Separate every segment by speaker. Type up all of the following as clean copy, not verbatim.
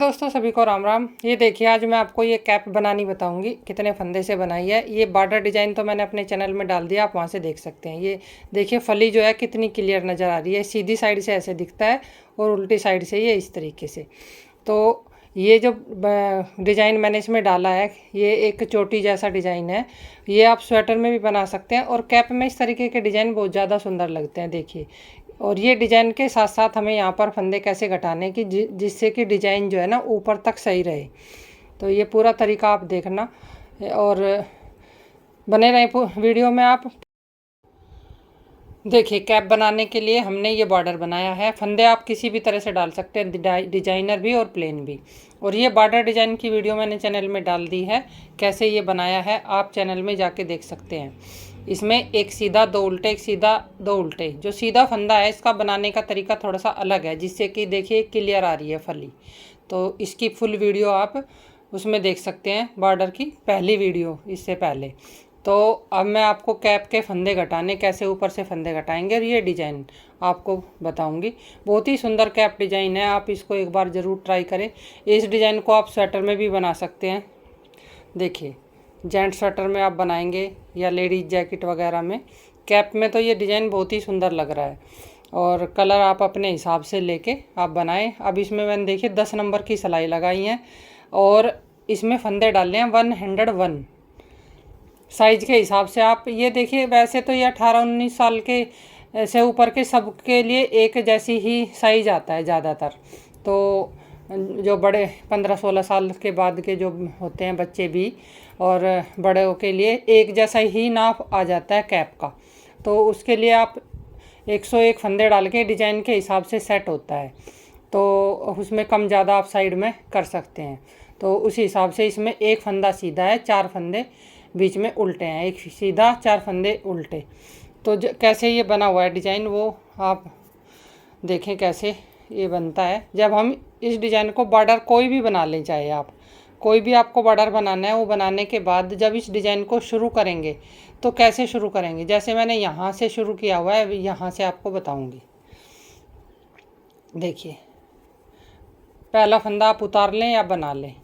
Speaker 1: दोस्तों सभी को राम राम। ये देखिए, आज मैं आपको ये कैप बनानी बताऊंगी कितने फंदे से बनाई है। ये बॉर्डर डिजाइन तो मैंने अपने चैनल में डाल दिया, आप वहाँ से देख सकते हैं। ये देखिए फली जो है कितनी क्लियर नज़र आ रही है। सीधी साइड से ऐसे दिखता है और उल्टी साइड से ये इस तरीके से। तो ये जो डिज़ाइन मैंने इसमें डाला है, ये एक चोटी जैसा डिज़ाइन है। ये आप स्वेटर में भी बना सकते हैं और कैप में इस तरीके के डिज़ाइन बहुत ज़्यादा सुंदर लगते हैं। देखिए, और ये डिज़ाइन के साथ साथ हमें यहाँ पर फंदे कैसे घटाने की जिससे कि डिज़ाइन जो है ना ऊपर तक सही रहे। तो ये पूरा तरीका आप देखना और बने रहे वीडियो में आप। देखिए, कैप बनाने के लिए हमने ये बॉर्डर बनाया है। फंदे आप किसी भी तरह से डाल सकते हैं, डिजाइनर भी और प्लेन भी। और ये बॉर्डर डिजाइन की वीडियो मैंने चैनल में डाल दी है, कैसे ये बनाया है आप चैनल में जाके देख सकते हैं। इसमें एक सीधा दो उल्टे, एक सीधा दो उल्टे। जो सीधा फंदा है इसका बनाने का तरीका थोड़ा सा अलग है, जिससे कि देखिए क्लियर आ रही है फली। तो इसकी फुल वीडियो आप उसमें देख सकते हैं, बॉर्डर की पहली वीडियो इससे पहले। तो अब मैं आपको कैप के फंदे घटाने कैसे ऊपर से फंदे घटाएंगे और ये डिज़ाइन आपको बताऊंगी। बहुत ही सुंदर कैप डिज़ाइन है, आप इसको एक बार ज़रूर ट्राई करें। इस डिज़ाइन को आप स्वेटर में भी बना सकते हैं। देखिए, जेंट स्वेटर में आप बनाएंगे या लेडीज जैकेट वगैरह में। कैप में तो ये डिज़ाइन बहुत ही सुंदर लग रहा है और कलर आप अपने हिसाब से लेके आप बनाएं। अब इसमें मैंने देखिए 10 नंबर की सिलाई लगाई है और इसमें फंदे डालने हैं 101 साइज के हिसाब से। आप ये देखिए, वैसे तो ये 18-19 साल के से ऊपर के सबके लिए एक जैसी ही साइज आता है ज़्यादातर। तो जो बड़े 15-16 साल के बाद के जो होते हैं बच्चे भी और बड़ों के लिए एक जैसा ही नाप आ जाता है कैप का। तो उसके लिए आप 101 फंदे डाल के डिज़ाइन के हिसाब से सेट होता है। तो उसमें कम ज़्यादा आप साइड में कर सकते हैं। तो उसी हिसाब से इसमें एक फंदा सीधा है, 4 फंदे बीच में उल्टे हैं, एक सीधा 4 फंदे उल्टे। तो कैसे ये बना हुआ है डिज़ाइन वो आप देखें कैसे ये बनता है। जब हम इस डिज़ाइन को बॉर्डर कोई भी बना लें, चाहे आप कोई भी आपको बॉर्डर बनाना है, वो बनाने के बाद जब इस डिज़ाइन को शुरू करेंगे तो कैसे शुरू करेंगे, जैसे मैंने यहाँ से शुरू किया हुआ है, यहाँ से आपको बताऊँगी। देखिए, पहला फंदा आप उतार लें या बना लें,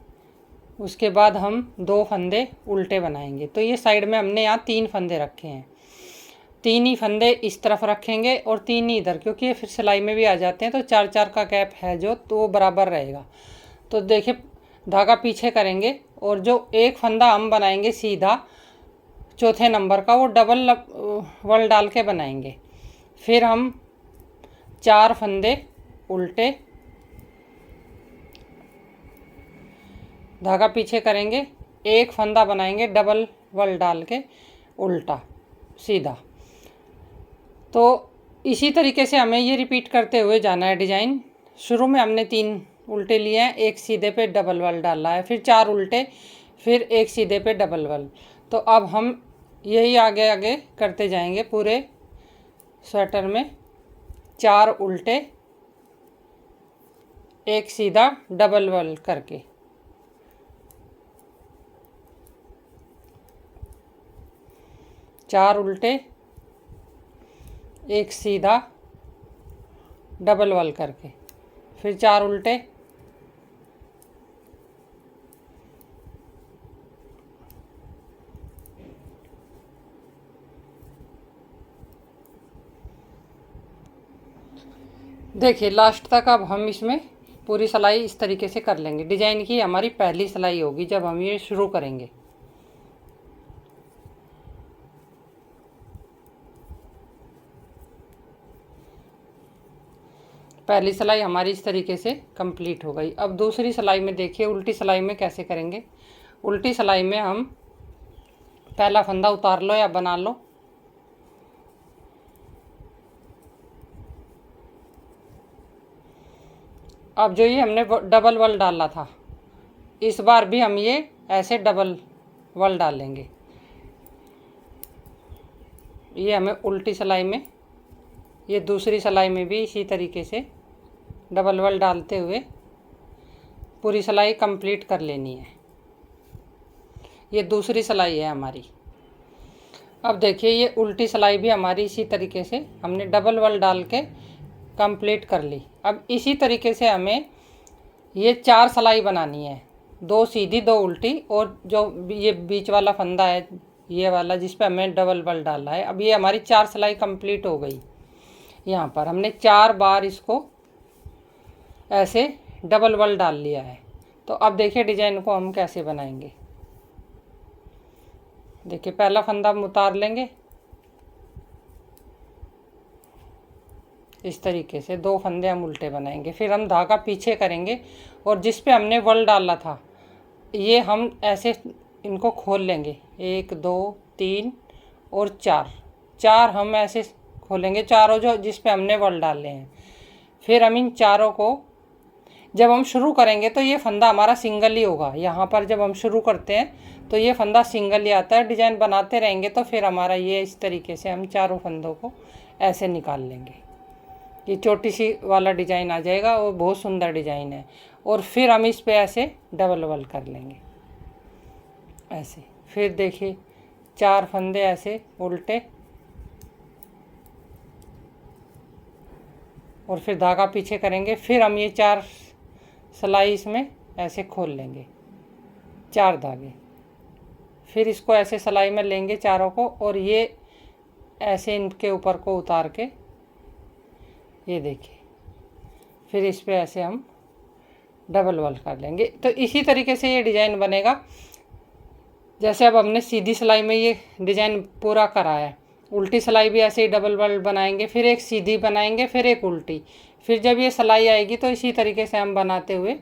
Speaker 1: उसके बाद हम 2 फंदे उल्टे बनाएंगे। तो ये साइड में हमने यहाँ 3 फंदे रखे हैं, 3 ही फंदे इस तरफ रखेंगे और 3 ही इधर, क्योंकि ये फिर सिलाई में भी आ जाते हैं। तो 4-4 का गैप है जो, तो वो बराबर रहेगा। तो देखिए, धागा पीछे करेंगे और जो एक फंदा हम बनाएंगे सीधा चौथे नंबर का, वो डबल वल डाल के बनाएंगे। फिर हम 4 फंदे उल्टे, धागा पीछे करेंगे, एक फंदा बनाएंगे डबल वल डाल के उल्टा सीधा। तो इसी तरीके से हमें ये रिपीट करते हुए जाना है डिज़ाइन। शुरू में हमने 3 उल्टे लिए हैं, एक सीधे पे डबल वल डाला है, फिर 4 उल्टे, फिर एक सीधे पे डबल वल। तो अब हम यही आगे आगे करते जाएंगे पूरे स्वेटर में। 4 उल्टे, एक सीधा डबल वल करके। चार उल्टे, एक सीधा डबल वल करके, फिर 4 उल्टे, देखिए लास्ट तक। अब हम इसमें पूरी सिलाई इस तरीके से कर लेंगे। डिज़ाइन की हमारी पहली सिलाई होगी जब हम ये शुरू करेंगे। पहली सिलाई हमारी इस तरीके से कंप्लीट हो गई। अब दूसरी सिलाई में देखिए, उल्टी सिलाई में कैसे करेंगे। उल्टी सिलाई में हम पहला फंदा उतार लो या बना लो, अब जो ये हमने डबल वल डाला था, इस बार भी हम ये ऐसे डबल वल डालेंगे। ये हमें उल्टी सिलाई में, ये दूसरी सिलाई में भी इसी तरीके से डबल वल डालते हुए पूरी सिलाई कंप्लीट कर लेनी है। ये दूसरी सिलाई है हमारी। अब देखिए, ये उल्टी सिलाई भी हमारी इसी तरीके से हमने डबल वल डाल के कंप्लीट कर ली। अब इसी तरीके से हमें ये 4 सिलाई बनानी है, 2 सीधी 2 उल्टी, और जो ये बीच वाला फंदा है ये वाला जिस पे हमें डबल बल डाला है। अब ये हमारी 4 सिलाई कंप्लीट हो गई। यहाँ पर हमने 4 बार इसको ऐसे डबल बल डाल लिया है। तो अब देखिए डिजाइन को हम कैसे बनाएंगे। देखिए पहला फंदा हम उतार लेंगे इस तरीके से, 2 फंदे हम उल्टे बनाएंगे। फिर हम धागा पीछे करेंगे और जिस पे हमने बल डाला था ये हम ऐसे इनको खोल लेंगे, 1 2 3 और 4 हम ऐसे खोलेंगे, चारों जो जिस पे हमने बल डाले हैं। फिर हम इन चारों को जब हम शुरू करेंगे तो ये फंदा हमारा सिंगल ही होगा। यहाँ पर जब हम शुरू करते हैं तो ये फंदा सिंगल ही आता है। डिजाइन बनाते रहेंगे तो फिर हमारा ये इस तरीके से हम चारों फंदों को ऐसे निकाल लेंगे। ये छोटी सी वाला डिजाइन आ जाएगा और बहुत सुंदर डिजाइन है। और फिर हम इस पे ऐसे डबल बल कर लेंगे ऐसे। फिर देखिए 4 फंदे ऐसे उल्टे और फिर धागा पीछे करेंगे। फिर हम ये 4 सिलाई इसमें ऐसे खोल लेंगे, 4 धागे। फिर इसको ऐसे सिलाई में लेंगे चारों को और ये ऐसे इनके ऊपर को उतार के ये देखिए, फिर इस पे ऐसे हम डबल बल कर लेंगे। तो इसी तरीके से ये डिज़ाइन बनेगा। जैसे अब हमने सीधी सिलाई में ये डिज़ाइन पूरा करा है, उल्टी सिलाई भी ऐसे ही डबल बल बनाएंगे, फिर एक सीधी बनाएंगे, फिर एक उल्टी। फिर जब ये सिलाई आएगी तो इसी तरीके से हम बनाते हुए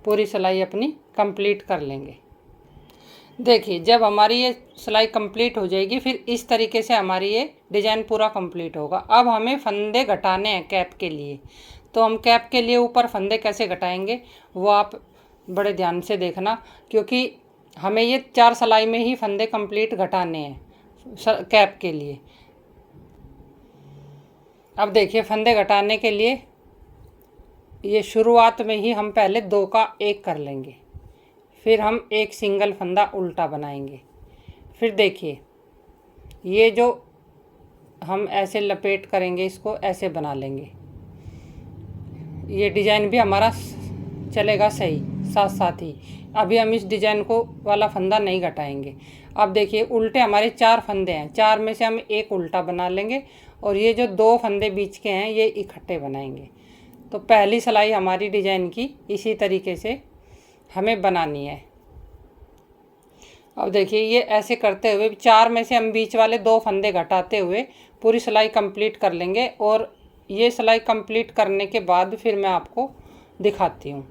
Speaker 1: पूरी सिलाई अपनी कंप्लीट कर लेंगे। देखिए जब हमारी ये सिलाई कंप्लीट हो जाएगी फिर इस तरीके से हमारी ये डिज़ाइन पूरा कंप्लीट होगा। अब हमें फंदे घटाने हैं कैप के लिए। तो हम कैप के लिए ऊपर फंदे कैसे घटाएंगे वो आप बड़े ध्यान से देखना, क्योंकि हमें ये 4 सिलाई में ही फंदे कंप्लीट घटाने हैं कैप के लिए। अब देखिए फंदे घटाने के लिए ये शुरुआत में ही हम पहले 2 का 1 कर लेंगे, फिर हम एक सिंगल फंदा उल्टा बनाएंगे। फिर देखिए ये जो हम ऐसे लपेट करेंगे इसको ऐसे बना लेंगे। ये डिज़ाइन भी हमारा चलेगा सही साथ साथ ही। अभी हम इस डिज़ाइन को वाला फंदा नहीं घटाएंगे। अब देखिए उल्टे हमारे 4 फंदे हैं, 4 में से हम एक उल्टा बना लेंगे और ये जो 2 फंदे बीच के हैं ये इकट्ठे बनाएंगे। तो पहली सिलाई हमारी डिज़ाइन की इसी तरीके से हमें बनानी है। अब देखिए ये ऐसे करते हुए 4 में से हम बीच वाले 2 फंदे घटाते हुए पूरी सिलाई कंप्लीट कर लेंगे। और ये सिलाई कंप्लीट करने के बाद फिर मैं आपको दिखाती हूँ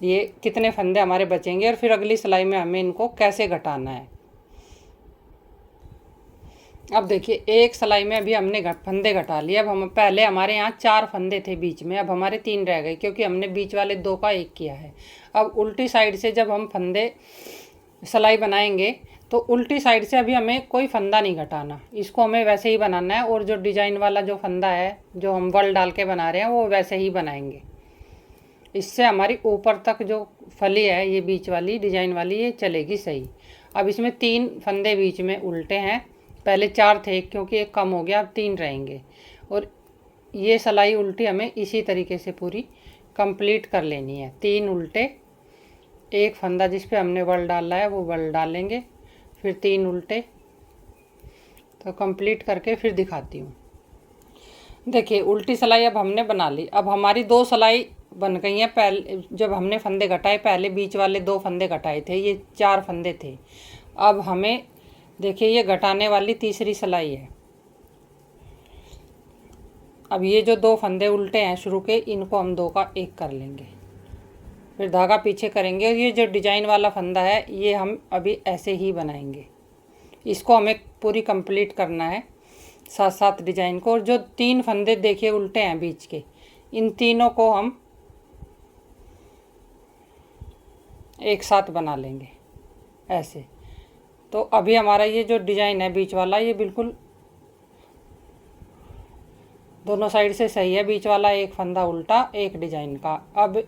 Speaker 1: ये कितने फंदे हमारे बचेंगे और फिर अगली सिलाई में हमें इनको कैसे घटाना है। अब देखिए एक सिलाई में अभी हमने फंदे घटा लिए। अब हम पहले हमारे यहाँ 4 फंदे थे बीच में, अब हमारे 3 रह गए क्योंकि हमने बीच वाले 2 का 1 किया है। अब उल्टी साइड से जब हम फंदे सिलाई बनाएंगे तो उल्टी साइड से अभी हमें कोई फंदा नहीं घटाना, इसको हमें वैसे ही बनाना है। और जो डिज़ाइन वाला जो फंदा है जो हम बल डाल के बना रहे हैं वो वैसे ही बनाएंगे। इससे हमारी ऊपर तक जो फली है ये बीच वाली डिज़ाइन वाली ये चलेगी सही। अब इसमें 3 फंदे बीच में उल्टे हैं, पहले 4 थे क्योंकि एक कम हो गया, अब 3 रहेंगे। और ये सिलाई उल्टी हमें इसी तरीके से पूरी कंप्लीट कर लेनी है। 3 उल्टे, एक फंदा जिस पे हमने बल डाला है वो बल डालेंगे, फिर 3 उल्टे। तो कंप्लीट करके फिर दिखाती हूँ। देखिए उल्टी सिलाई अब हमने बना ली। अब हमारी 2 सिलाई बन गई हैं। पहले जब हमने फंदे घटाए पहले बीच वाले 2 फंदे घटाए थे, ये 4 फंदे थे। अब हमें देखिए ये घटाने वाली तीसरी सिलाई है। अब ये जो 2 फंदे उल्टे हैं शुरू के इनको हम 2 का 1 कर लेंगे, फिर धागा पीछे करेंगे। और ये जो डिज़ाइन वाला फंदा है ये हम अभी ऐसे ही बनाएंगे, इसको हमें पूरी कंप्लीट करना है साथ साथ डिज़ाइन को। और जो 3 फंदे देखिए उल्टे हैं बीच के, इन तीनों को हम एक साथ बना लेंगे ऐसे। तो अभी हमारा ये जो डिज़ाइन है बीच वाला ये बिल्कुल दोनों साइड से सही है। बीच वाला एक फंदा उल्टा एक डिज़ाइन का। अब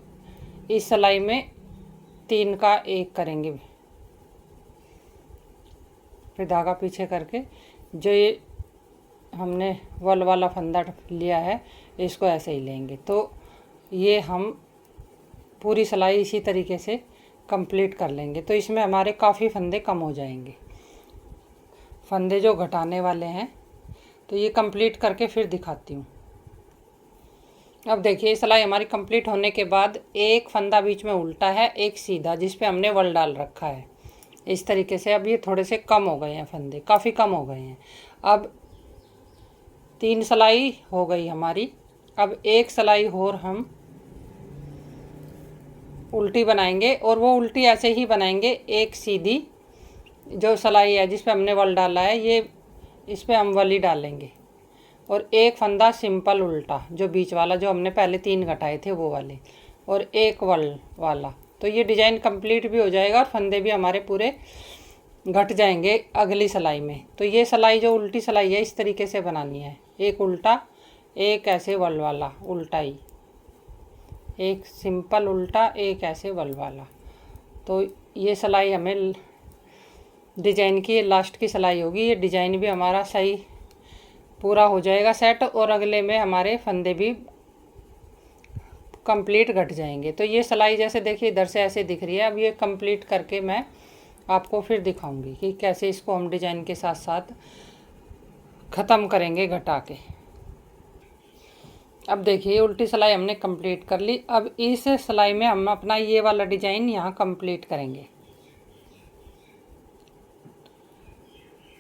Speaker 1: इस सिलाई में 3 का 1 करेंगे, फिर धागा पीछे करके जो ये हमने वल वाला फंदा लिया है इसको ऐसे ही लेंगे। तो ये हम पूरी सिलाई इसी तरीके से कंप्लीट कर लेंगे। तो इसमें हमारे काफ़ी फंदे कम हो जाएंगे, फंदे जो घटाने वाले हैं। तो ये कंप्लीट करके फिर दिखाती हूँ। अब देखिए सिलाई हमारी कंप्लीट होने के बाद एक फंदा बीच में उल्टा है, एक सीधा, जिस पे हमने वल डाल रखा है इस तरीके से। अब ये थोड़े से कम हो गए हैं फंदे, काफ़ी कम हो गए हैं। अब 3 सिलाई हो गई हमारी। अब एक सिलाई और हम उल्टी बनाएंगे, और वो उल्टी ऐसे ही बनाएंगे, एक सीधी जो सिलाई है जिस पे हमने वल डाला है, ये इस पे हम वली डालेंगे, और एक फंदा सिंपल उल्टा जो बीच वाला, जो हमने पहले 3 घटाए थे वो वाले, और एक वल वाला। तो ये डिजाइन कंप्लीट भी हो जाएगा और फंदे भी हमारे पूरे घट जाएंगे अगली सिलाई में। तो ये सिलाई जो उल्टी सिलाई है इस तरीके से बनानी है, एक उल्टा, एक ऐसे वल वाला, उल्टा ही, एक सिंपल उल्टा, एक ऐसे वल वाला। तो ये सिलाई हमें डिजाइन की लास्ट की सिलाई होगी। ये डिजाइन भी हमारा सही पूरा हो जाएगा सेट, और अगले में हमारे फंदे भी कंप्लीट घट जाएंगे। तो ये सिलाई जैसे देखिए इधर से ऐसे दिख रही है। अब ये कंप्लीट करके मैं आपको फिर दिखाऊंगी कि कैसे इसको हम डिजाइन के साथ साथ ख़त्म करेंगे घटा के। अब देखिए उल्टी सिलाई हमने कंप्लीट कर ली। अब इस सिलाई में हम अपना ये वाला डिजाइन यहाँ कंप्लीट करेंगे।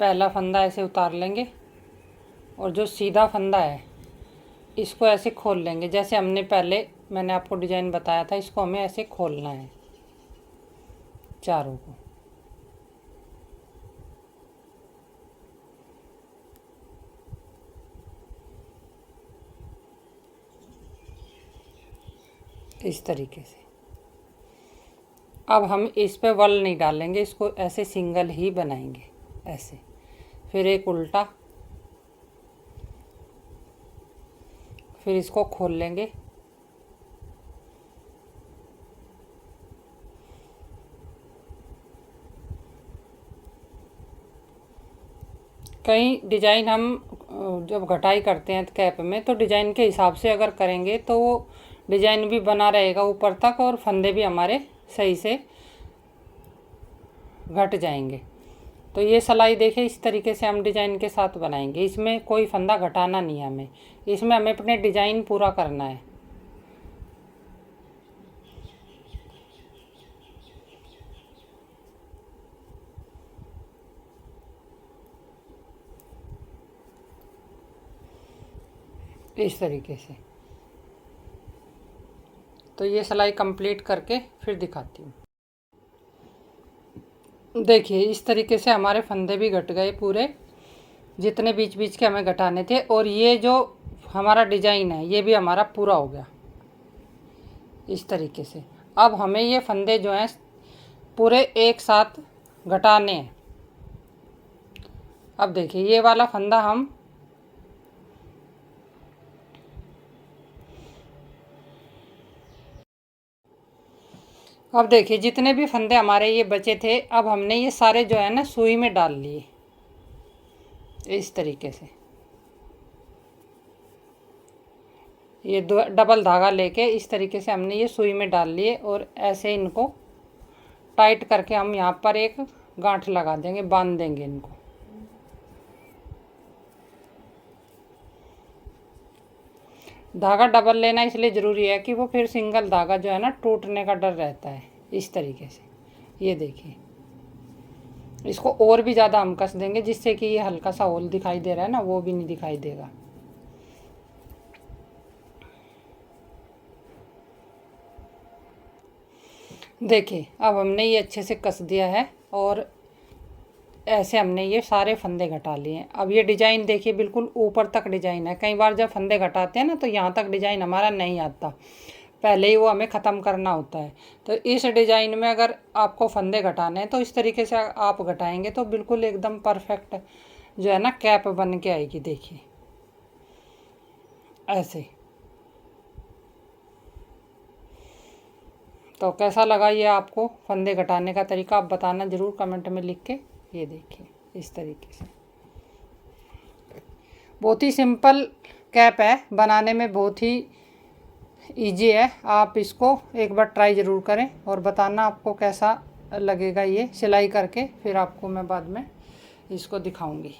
Speaker 1: पहला फंदा ऐसे उतार लेंगे, और जो सीधा फंदा है इसको ऐसे खोल लेंगे, जैसे हमने पहले मैंने आपको डिजाइन बताया था। इसको हमें ऐसे खोलना है चारों को। इस तरीके से। अब हम इस पे वल नहीं डालेंगे, इसको ऐसे सिंगल ही बनाएंगे ऐसे। फिर एक उल्टा, फिर इसको खोल लेंगे, कई डिजाइन हम जब घटाई करते हैं कैप में तो डिजाइन के हिसाब से अगर करेंगे तो वो डिजाइन भी बना रहेगा ऊपर तक, और फंदे भी हमारे सही से घट जाएंगे। तो ये सिलाई देखिए इस तरीके से हम डिजाइन के साथ बनाएंगे। इसमें कोई फंदा घटाना नहीं है हमें, इसमें हमें अपने डिजाइन पूरा करना है। इस तरीके से। तो ये सिलाई कंप्लीट करके फिर दिखाती हूँ। देखिए इस तरीके से हमारे फंदे भी घट गए पूरे, जितने बीच बीच के हमें घटाने थे, और ये जो हमारा डिजाइन है ये भी हमारा पूरा हो गया इस तरीके से। अब हमें ये फंदे जो हैं पूरे एक साथ घटाने हैं। अब देखिए ये वाला फंदा हम अब देखिए जितने भी फंदे हमारे ये बचे थे, अब हमने ये सारे जो है ना सुई में डाल लिए इस तरीके से। ये डबल धागा लेके इस तरीके से हमने ये सुई में डाल लिए, और ऐसे इनको टाइट करके हम यहाँ पर एक गांठ लगा देंगे, बांध देंगे इनको। धागा डबल लेना इसलिए ज़रूरी है कि वो फिर सिंगल धागा जो है ना टूटने का डर रहता है इस तरीके से। ये देखिए इसको और भी ज़्यादा हम कस देंगे, जिससे कि ये हल्का सा होल दिखाई दे रहा है ना वो भी नहीं दिखाई देगा। देखिए अब हमने ये अच्छे से कस दिया है, और ऐसे हमने ये सारे फंदे घटा लिए हैं। अब ये डिजाइन देखिए बिल्कुल ऊपर तक डिजाइन है। कई बार जब फंदे घटाते हैं ना तो यहाँ तक डिजाइन हमारा नहीं आता, पहले ही वो हमें ख़त्म करना होता है। तो इस डिजाइन में अगर आपको फंदे घटाने हैं तो इस तरीके से आप घटाएंगे तो बिल्कुल एकदम परफेक्ट जो है ना कैप बन के आएगी। देखिए ऐसे। तो कैसा लगा ये आपको फंदे घटाने का तरीका, आप बताना ज़रूर कमेंट में लिख के। ये देखिए इस तरीके से बहुत ही सिंपल कैप है, बनाने में बहुत ही इजी है, आप इसको एक बार ट्राई ज़रूर करें और बताना आपको कैसा लगेगा ये सिलाई करके, फिर आपको मैं बाद में इसको दिखाऊंगी।